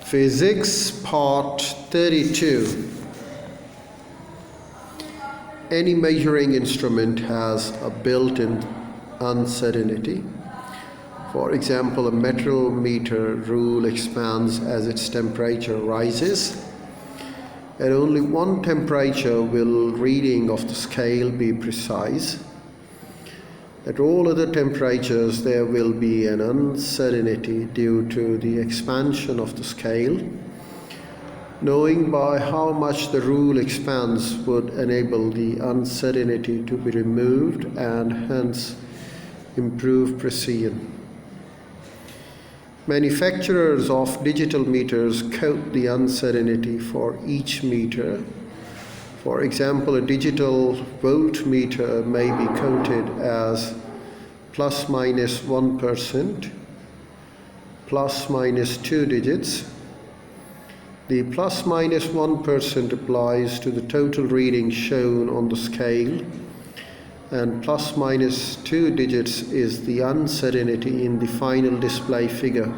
Physics Part 32. Any measuring instrument has a built-in uncertainty. For example, a metal meter rule expands as its temperature rises. At only one temperature will reading of the scale be precise. At all other temperatures there will be an uncertainty due to the expansion of the scale. Knowing by how much the rule expands would enable the uncertainty to be removed and hence improve precision. Manufacturers of digital meters code the uncertainty for each meter. For example, a digital voltmeter may be coded as plus minus 1%, plus minus 2 digits. The plus minus 1% applies to the total reading shown on the scale, and plus minus 2 digits is the uncertainty in the final display figure.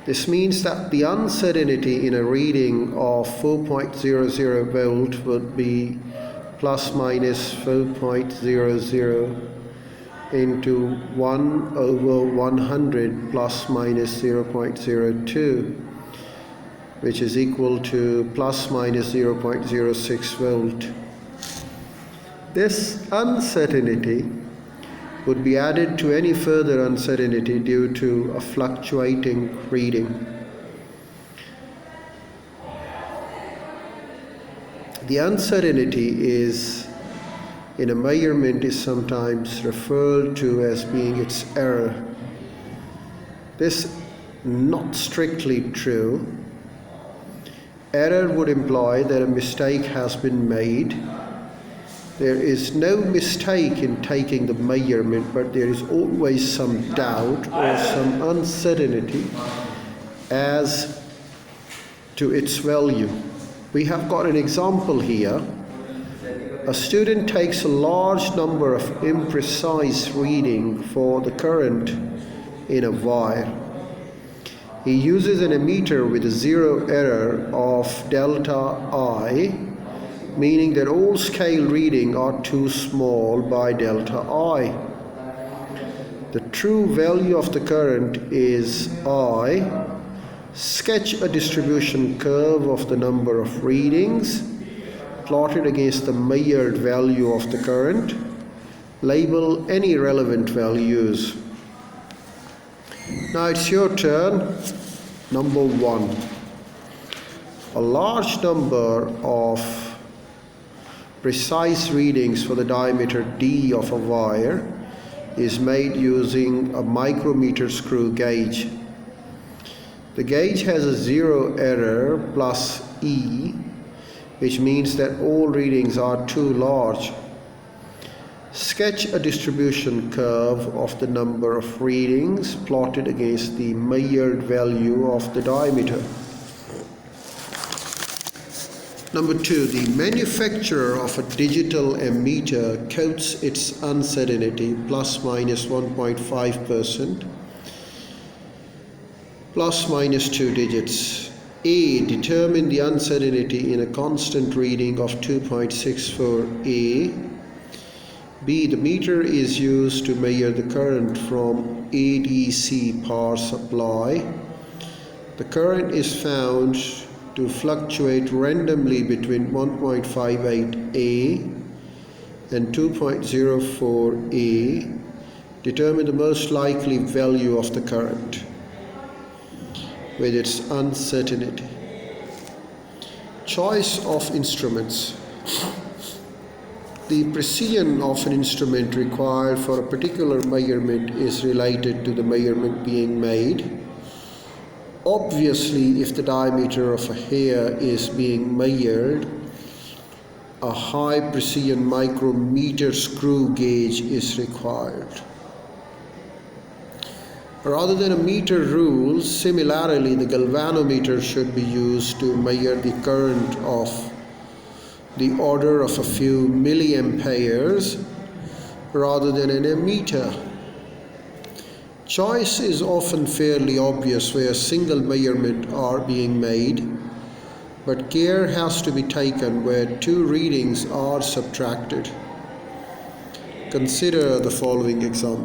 This means that the uncertainty in a reading of 4.00 volt would be plus minus 4.00 into 1 over 100 plus minus 0.02, which is equal to plus minus 0.06 volt. This uncertainty would be added to any further uncertainty due to a fluctuating reading. The uncertainty in a measurement is sometimes referred to as being its error. This is not strictly true. Error would imply that a mistake has been made. There is no mistake in taking the measurement, but there is always some doubt or some uncertainty as to its value. We have got an example here. A student takes a large number of imprecise readings for the current in a wire. He uses an ammeter with a zero error of delta I, meaning that all scale readings are too small by delta I. The true value of the current is I. Sketch a distribution curve of the number of readings plotted against the measured value of the current. Label any relevant values. Now it's your turn. Number 1. A large number of precise readings for the diameter D of a wire is made using a micrometer screw gauge. The gauge has a zero error plus E, which means that all readings are too large. Sketch a distribution curve of the number of readings plotted against the measured value of the diameter. Number 2, the manufacturer of a digital ammeter codes its uncertainty plus minus 1.5%, plus minus 2 digits. A. Determine the uncertainty in a constant reading of 2.64 A. B. The meter is used to measure the current from ADC power supply. The current is found to fluctuate randomly between 1.58 A and 2.04 A. Determine the most likely value of the current with its uncertainty. Choice of instruments. The precision of an instrument required for a particular measurement is related to the measurement being made. Obviously, if the diameter of a hair is being measured, a high precision micrometer screw gauge is required. Rather than a meter rule, similarly, the galvanometer should be used to measure the current of the order of a few milliamperes rather than an ammeter. Choice is often fairly obvious where a single measurement are being made, but care has to be taken where two readings are subtracted. Consider the following example.